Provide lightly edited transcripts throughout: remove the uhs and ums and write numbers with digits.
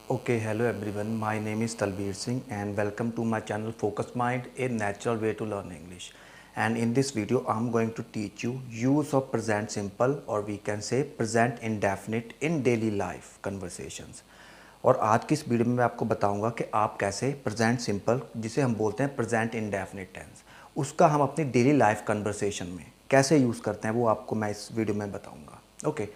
Okay, hello everyone. My name is Talbir Singh and welcome to my channel Focus Mind, a natural way to learn English. And in this video, I'm going to teach you use of present simple or we can say present indefinite in daily life conversations. और आज की इस video में मैं आपको बताऊंगा कि आप कैसे प्रेजेंट सिंपल जिसे हम बोलते हैं प्रेजेंट इंडेफिनिट टेंस उसका हम अपनी डेली लाइफ कन्वर्सेशन में कैसे यूज़ करते हैं वो आपको मैं इस वीडियो में बताऊंगा. Okay,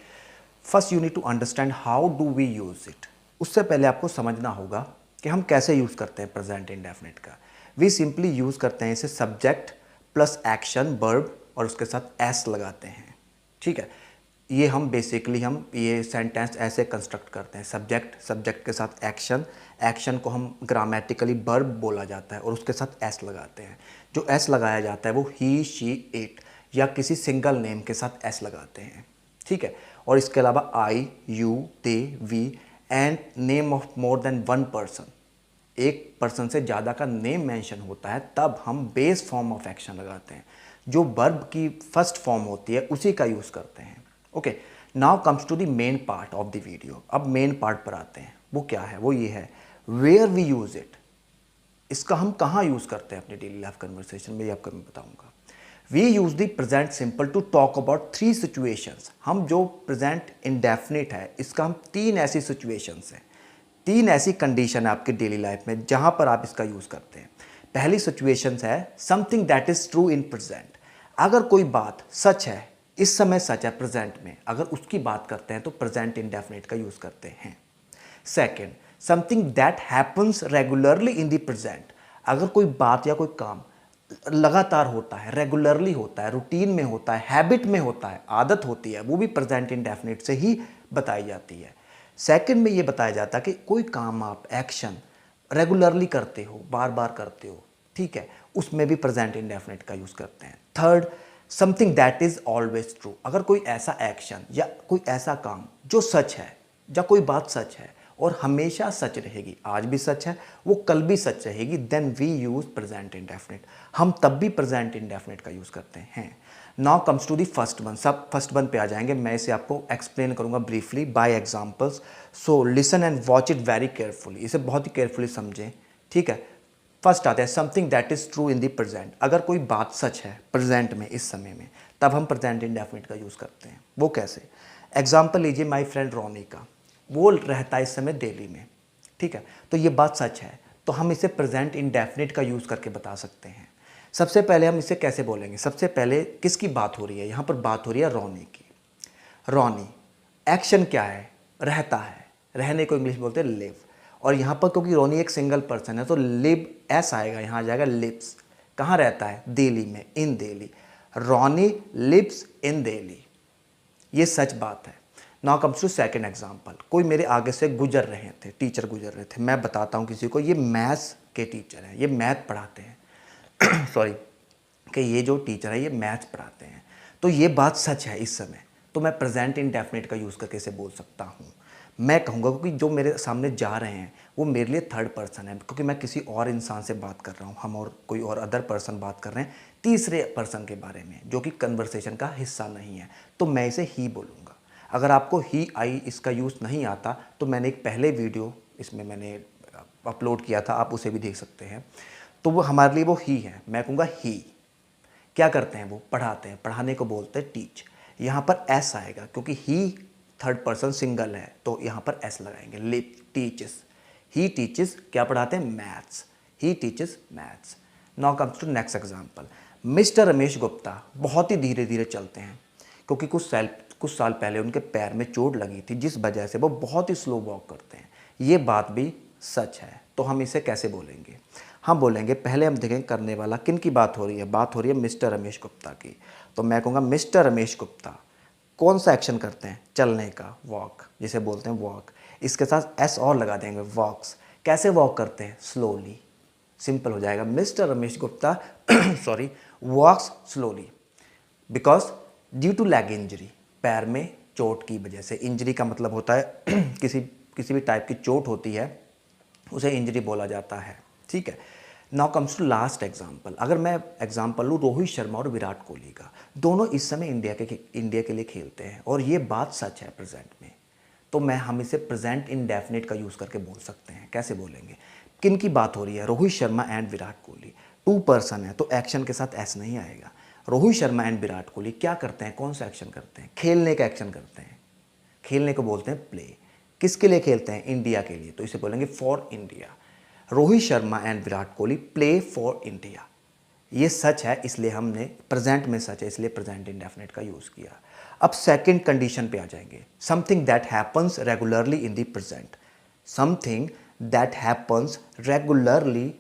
first you need to understand how do we use it. उससे पहले आपको समझना होगा कि हम कैसे यूज़ करते हैं प्रेजेंट इंडेफिनिट का. वी सिंपली यूज़ करते हैं इसे सब्जेक्ट प्लस एक्शन वर्ब और उसके साथ एस लगाते हैं. ठीक है, ये हम बेसिकली हम ये सेंटेंस ऐसे कंस्ट्रक्ट करते हैं. सब्जेक्ट के साथ एक्शन को हम ग्रामेटिकली वर्ब बोला जाता है और उसके साथ एस लगाते हैं. जो एस लगाया जाता है वो ही शी इट या किसी सिंगल नेम के साथ एस लगाते हैं. ठीक है, और इसके अलावा I you they we and name of more than one person, एक पर्सन से ज़्यादा का नेम मेंशन होता है तब हम बेस फॉर्म ऑफ एक्शन लगाते हैं. जो वर्ब की फर्स्ट फॉर्म होती है उसी का यूज़ करते हैं. Okay, now comes to the main part of the video. अब मेन पार्ट पर आते हैं. वो क्या है? वो ये है वेयर वी यूज़ इट. इसका हम कहाँ यूज़ करते हैं अपनी डेली लाइफ कन्वर्सेशन में, ये आपको मैं बताऊँगा. We use the present simple to talk about three situations. हम जो प्रेजेंट इंडेफिनिट है इसका हम तीन ऐसी सिचुएशंस हैं, तीन ऐसी कंडीशन है आपकी डेली लाइफ में जहाँ पर आप इसका यूज़ करते हैं. पहली सिचुएशन है something that is true in present. अगर कोई बात सच है, इस समय सच है प्रेजेंट में, अगर उसकी बात करते हैं तो प्रेजेंट इंडेफिनिट का यूज़ करते हैं. Second, something that happens regularly in the present. अगर कोई बात या कोई काम लगातार होता है, रेगुलरली होता है, रूटीन में होता है, हैबिट में होता है, आदत होती है, वो भी प्रेजेंट इंडेफिनिट से ही बताई जाती है. सेकंड में ये बताया जाता है कि कोई काम आप एक्शन रेगुलरली करते हो, बार बार करते हो, ठीक है, उसमें भी प्रेजेंट इंडेफिनिट का यूज़ करते हैं. Third, something that is always true. अगर कोई ऐसा एक्शन या कोई ऐसा काम जो सच है या कोई बात सच है और हमेशा सच रहेगी, आज भी सच है, वो कल भी सच रहेगी, then we use present indefinite. हम तब भी प्रेजेंट इंडेफिनिट का यूज़ करते हैं. Now comes to the first one. सब फर्स्ट वन पे आ जाएंगे. मैं इसे आपको एक्सप्लेन करूंगा briefly by examples. So listen and watch it very carefully. इसे बहुत ही केयरफुली समझें. ठीक है, फर्स्ट आता है something that is true in the present. अगर कोई बात सच है प्रेजेंट में, इस समय में, तब हम प्रेजेंट इंडेफिनिट का यूज़ करते हैं. वो कैसे? एग्जाम्पल लीजिए, माई फ्रेंड रोनी का, वो रहता है इस समय दिल्ली में. ठीक है, तो ये बात सच है तो हम इसे प्रेजेंट इंडेफिनिट का यूज़ करके बता सकते हैं. सबसे पहले हम इसे कैसे बोलेंगे? सबसे पहले किसकी बात हो रही है? यहाँ पर बात हो रही है रोनी की. रोनी, एक्शन क्या है? रहता है. रहने को इंग्लिश बोलते हैं लिव. और यहाँ पर क्योंकि रोनी एक सिंगल पर्सन है तो लिव एस आएगा, यहाँ आ जाएगा लिव्स. कहाँ रहता है? दिल्ली में, in Delhi. Ronnie lives in Delhi. ये सच बात है. Now comes to second example. कोई मेरे आगे से गुजर रहे थे, टीचर गुजर रहे थे. मैं बताता हूँ किसी को, ये मैथ्स के टीचर हैं, ये मैथ पढ़ाते हैं. सॉरी, कि ये जो टीचर है ये मैथ्स पढ़ाते हैं. तो ये बात सच है इस समय, तो मैं प्रेजेंट इंडेफिनिट का यूज़ करके इसे बोल सकता हूँ. मैं कहूँगा क्योंकि जो मेरे सामने जा रहे हैं वो मेरे लिए थर्ड पर्सन है, क्योंकि मैं किसी और इंसान से बात कर रहा हूँ. हम और कोई और अदर पर्सन बात कर रहे हैं तीसरे पर्सन के बारे में जो कि कन्वर्सेशन का हिस्सा नहीं है, तो मैं इसे ही बोलूँगा. अगर आपको ही आई इसका यूज़ नहीं आता तो मैंने एक पहले वीडियो इसमें मैंने अपलोड किया था, आप उसे भी देख सकते हैं. तो वो हमारे लिए वो ही है. मैं कहूँगा ही. क्या करते हैं? वो पढ़ाते हैं. पढ़ाने को बोलते हैं टीच. यहाँ पर एस आएगा क्योंकि ही थर्ड पर्सन सिंगल है तो यहाँ पर एस लगाएंगे. Live teaches. ही टीचेस क्या पढ़ाते हैं? Maths. He teaches maths. Now comes to next example. Mister Ramesh Gupta बहुत ही धीरे धीरे चलते हैं क्योंकि कुछ साल पहले उनके पैर में चोट लगी थी जिस वजह से वो बहुत ही स्लो वॉक करते हैं. ये बात भी सच है, तो हम इसे कैसे बोलेंगे? हम बोलेंगे, पहले हम देखें करने वाला किन की बात हो रही है. बात हो रही है मिस्टर रमेश गुप्ता की. तो मैं कहूँगा मिस्टर रमेश गुप्ता कौन सा एक्शन करते हैं? चलने का, वॉक, जिसे बोलते हैं वॉक. इसके साथ एस और लगा देंगे, वॉक्स. कैसे वॉक करते हैं? स्लोली. सिंपल हो जाएगा. Mister Ramesh Gupta sorry walks slowly because due to leg injury. पैर में चोट की वजह से. इंजरी का मतलब होता है किसी भी टाइप की चोट होती है उसे इंजरी बोला जाता है. ठीक है. Now comes to last example. अगर मैं एग्जाम्पल लूँ रोहित शर्मा और विराट कोहली का, दोनों इस समय इंडिया के लिए खेलते हैं और ये बात सच है प्रेजेंट में. तो हम इसे प्रेजेंट इंडेफिनिट का यूज़ करके बोल सकते हैं। कैसे बोलेंगे? किन की बात हो रही है? Rohit Sharma and Virat Kohli. Two person है तो एक्शन के साथ एस नहीं आएगा। रोहित शर्मा एंड विराट कोहली क्या करते हैं? कौन सा एक्शन करते हैं? खेलने का एक्शन करते हैं। खेलने को बोलते हैं प्ले। किसके लिए खेलते हैं? इंडिया के लिए, तो इसे बोलेंगे for India. Rohit Sharma and Virat Kohli play for India. ये सच है इसलिए हमने प्रेजेंट में सच है इसलिए प्रेजेंट इंडेफिनिट का यूज़ किया। अब सेकंड कंडीशन पे आ जाएंगे। Something that happens regularly in the present. Something that happens regularly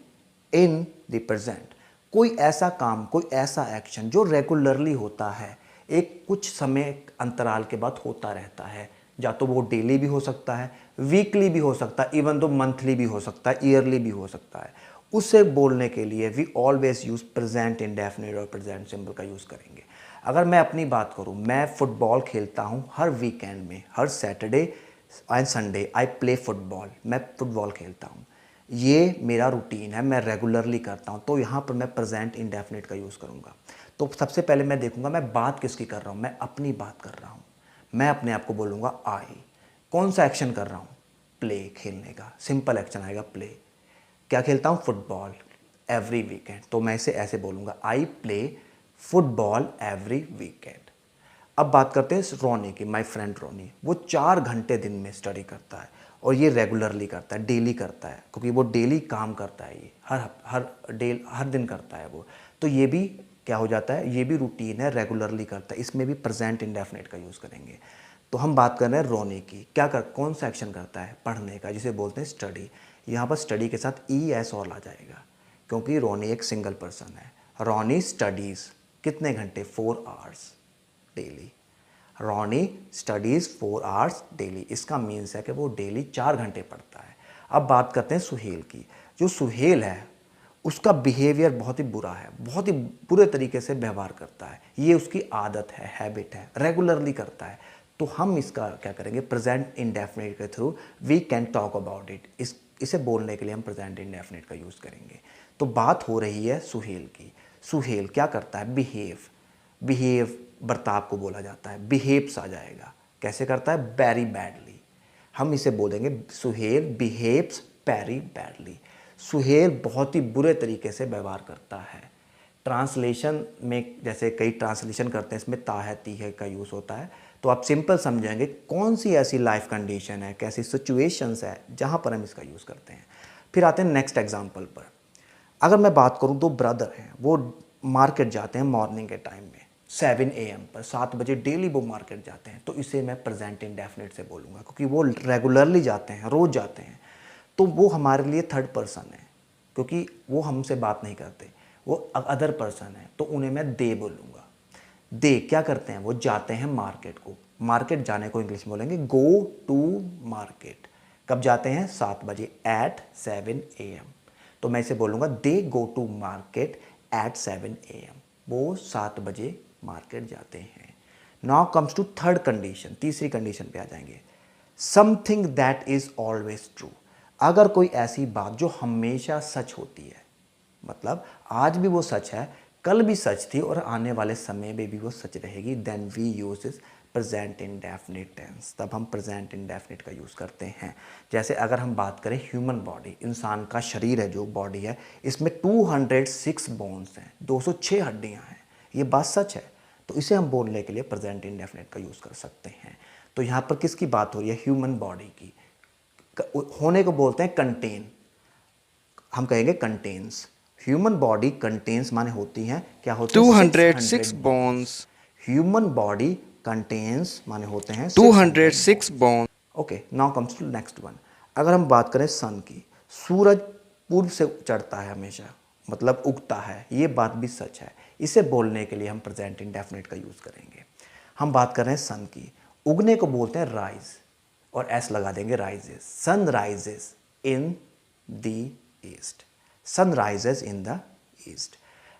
in the present. कोई ऐसा काम, कोई ऐसा एक्शन जो रेगुलरली होता है, एक कुछ समय अंतराल के बाद होता रहता है। या तो वो डेली भी हो सकता है, वीकली भी हो सकता है, इवन तो मंथली भी हो सकता है, ईयरली भी हो सकता है। उसे बोलने के लिए we always use present indefinite और प्रेजेंट सिंपल का यूज़ करेंगे। अगर मैं अपनी बात करूँ, मैं फुटबॉल खेलता हूँ हर वीकेंड में, हर Saturday and Sunday I play football. मैं फुटबॉल खेलता हूँ, ये मेरा रूटीन है, मैं रेगुलरली करता हूँ, तो यहाँ पर मैं प्रेजेंट इंडेफिनिट का यूज़ करूँगा। तो सबसे पहले मैं देखूँगा मैं बात किसकी कर रहा हूँ। मैं अपनी बात कर रहा हूँ। मैं अपने आप को बोलूँगा आई। कौन सा एक्शन कर रहा हूँ? प्ले, खेलने का। सिंपल एक्शन आएगा प्ले। क्या खेलता हूँ? फुटबॉल एवरी वीकेंड, तो मैं इसे ऐसे बोलूँगा आई प्ले फुटबॉल एवरी वीकेंड। अब बात करते हैं रोनी की। माय फ्रेंड रोनी, वो 4 घंटे दिन में स्टडी करता है और ये रेगुलरली करता है, डेली करता है, क्योंकि वो डेली काम करता है। ये हर दिन करता है वो। तो ये भी क्या हो जाता है? ये भी रूटीन है, रेगुलरली करता है। इसमें भी प्रेजेंट इंडेफिनिट का यूज़ करेंगे। तो हम बात कर रहे हैं रोनी की। कौन सा एक्शन करता है? पढ़ने का, जिसे बोलते हैं स्टडी। यहाँ पर स्टडी के साथ ई एस और आ जाएगा, क्योंकि रोनी एक सिंगल पर्सन है। रोनी स्टडीज़ कितने घंटे? 4 आवर्स डेली। रोनी स्टडीज़ 4 आवर्स डेली। इसका मीन्स है कि वो डेली 4 घंटे पढ़ता है। अब बात करते हैं सुहेल की। जो सुहेल है उसका बिहेवियर बहुत ही बुरा है, बहुत ही बुरे तरीके से व्यवहार करता है। ये उसकी आदत है, हैबिट है, रेगुलरली करता है। तो हम इसका क्या करेंगे? प्रेजेंट इंडेफिनिट के through we can talk about it. इसे बोलने के लिए हम प्रेजेंट इंडेफिनिट का यूज़ करेंगे। तो बात हो रही है सुहेल की। सुहेल क्या करता है? बिहेव बर्ताव को बोला जाता है। बिहेव्स आ जाएगा। कैसे करता है? Very badly. हम इसे बोलेंगे Suhail behaves very badly. Suhail बहुत ही बुरे तरीके से व्यवहार करता है। ट्रांसलेशन में जैसे कई ट्रांसलेशन करते हैं, इसमें ता है ती है का यूज़ होता है। तो आप सिंपल समझेंगे कौन सी ऐसी लाइफ कंडीशन है, कैसी सिचुएशंस है जहाँ पर हम इसका यूज़ करते हैं। फिर आते हैं नेक्स्ट एग्जाम्पल पर। अगर मैं बात करूँ, 2 ब्रदर हैं, वो मार्केट जाते हैं मॉर्निंग के टाइम में 7 AM पर। 7 बजे डेली वो मार्केट जाते हैं। तो इसे मैं प्रेजेंट इंडेफिनिट से बोलूँगा, क्योंकि वो रेगुलरली जाते हैं, रोज़ जाते हैं। तो वो हमारे लिए थर्ड पर्सन है, क्योंकि वो हमसे बात नहीं करते, वो अदर पर्सन है, तो उन्हें मैं दे बोलूँगा। दे क्या करते हैं? वो जाते हैं मार्केट को। मार्केट जाने को इंग्लिश में बोलेंगे गो टू मार्केट। कब जाते हैं? 7 बजे, एट 7 AM। तो मैं इसे बोलूँगा they go to market at 7 AM। वो 7 बजे मार्केट जाते हैं। Now comes to third condition. तीसरी कंडीशन पे आ जाएंगे। Something that is always true. अगर कोई ऐसी बात जो हमेशा सच होती है, मतलब आज भी वो सच है, कल भी सच थी और आने वाले समय में भी वो सच रहेगी, then we use is present indefinite tense. तब हम प्रेजेंट इंडेफिनिट का यूज़ करते हैं। जैसे अगर हम बात करें ह्यूमन बॉडी, इंसान का शरीर है, जो बॉडी है, इसमें 206 बोन्स हैं, 206 हड्डियां हैं। ये बात सच है, तो इसे हम बोलने के लिए प्रेजेंट इंडेफिनिट का यूज़ कर सकते हैं। तो यहाँ पर किसकी बात हो रही है? ह्यूमन बॉडी की। होने को बोलते हैं कंटेन। हम कहेंगे कंटेन्स। ह्यूमन बॉडी कंटेन्स माने होती हैं, क्या होते हैं? 206 600 bones. Bones. Human body contains माने होते हैं 600 206 bones. bones. Okay, now comes to next one. अगर हम बात करें सन की, सूरज पूर्व से चढ़ता है हमेशा, मतलब उगता है, ये बात भी सच है। इसे बोलने के लिए हम प्रेजेंट इंडेफिनिट का यूज़ करेंगे। हम बात कर रहे हैं सन की। उगने को बोलते हैं राइज, और एस लगा देंगे, rises. Sun rises in the east. Sun rises in the east.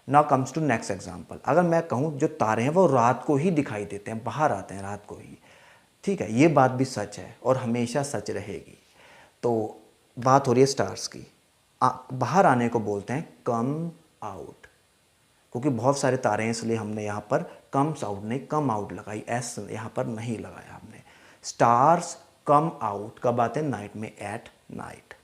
Now comes to next example. अगर मैं कहूँ जो तारे हैं वो रात को ही दिखाई देते हैं, बाहर आते हैं रात को ही, ठीक है, ये बात भी सच है और हमेशा सच रहेगी। तो बात हो रही है स्टार्स की। बाहर आने को बोलते हैं कम आउट, क्योंकि बहुत सारे तारे हैं इसलिए हमने यहाँ पर कम्स आउट नहीं, कम आउट लगाई, एस यहाँ पर नहीं लगाया हमने। स्टार्स come out कब आते हैं? नाइट में, at night.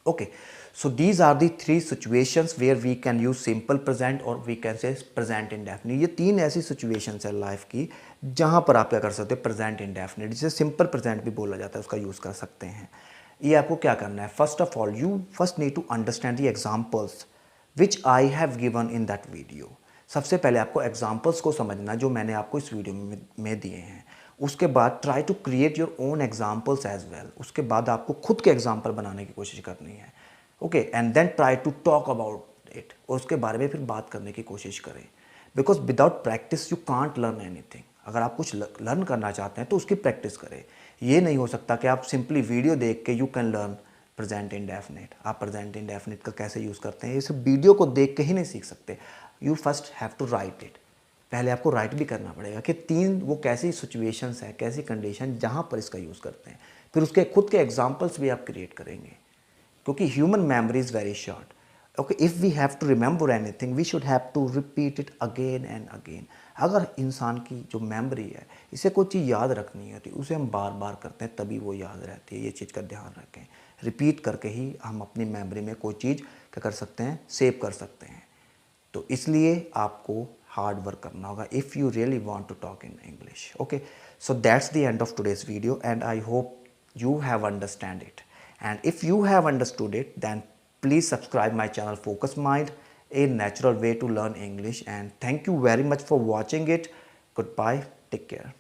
Okay, so these are the three situations where we can use simple present or we can say present indefinite. ये तीन ऐसी situations है लाइफ की जहाँ पर आप क्या कर सकते हैं? present indefinite, जिसे simple present भी बोला जाता है, उसका यूज़ कर सकते हैं. ये आपको क्या करना है? First of all, you first need to understand the examples which I have given in that video. सबसे पहले आपको एग्जाम्पल्स को समझना जो मैंने आपको इस वीडियो में दिए हैं. उसके बाद try to create your own examples as well. उसके बाद आपको खुद के एग्जाम्पल बनाने की कोशिश करनी है. Okay, and then try to talk about it, और उसके बारे में फिर बात करने की कोशिश करें. Because without practice you can't learn anything. अगर आप कुछ लर्न करना चाहते हैं तो उसकी प्रैक्टिस करें. ये नहीं हो सकता कि आप सिंपली वीडियो देख के you can learn present indefinite. आप प्रेजेंट इंडेफिनिट का कैसे यूज़ करते हैं ये सिर्फ वीडियो को देख के ही नहीं सीख सकते. You first have to write it. पहले आपको राइट भी करना पड़ेगा कि तीन वो कैसी सिचुएशंस है, कैसी कंडीशन जहाँ पर इसका यूज़ करते हैं. फिर उसके खुद के एग्जांपल्स भी आप क्रिएट करेंगे, क्योंकि human memory is very short. Okay, if we have to remember anything we should have to repeat it again and again. अगर इंसान की जो मेमोरी है, इसे कोई चीज़ याद रखनी होती है, उसे हम बार बार करते हैं तभी वो याद रहती है. ये चीज़ का ध्यान रखें. रिपीट करके ही हम अपनी मेमोरी में कोई चीज़ क्या कर सकते हैं? सेव कर सकते हैं. तो इसलिए आपको हार्ड वर्क करना होगा if you really want to talk in English. Okay, so that's the end of today's video and I hope you have understand it. And if you have understood it, then please subscribe my channel Focus Mind, a natural way to learn English. And thank you very much for watching it. Goodbye. Take care.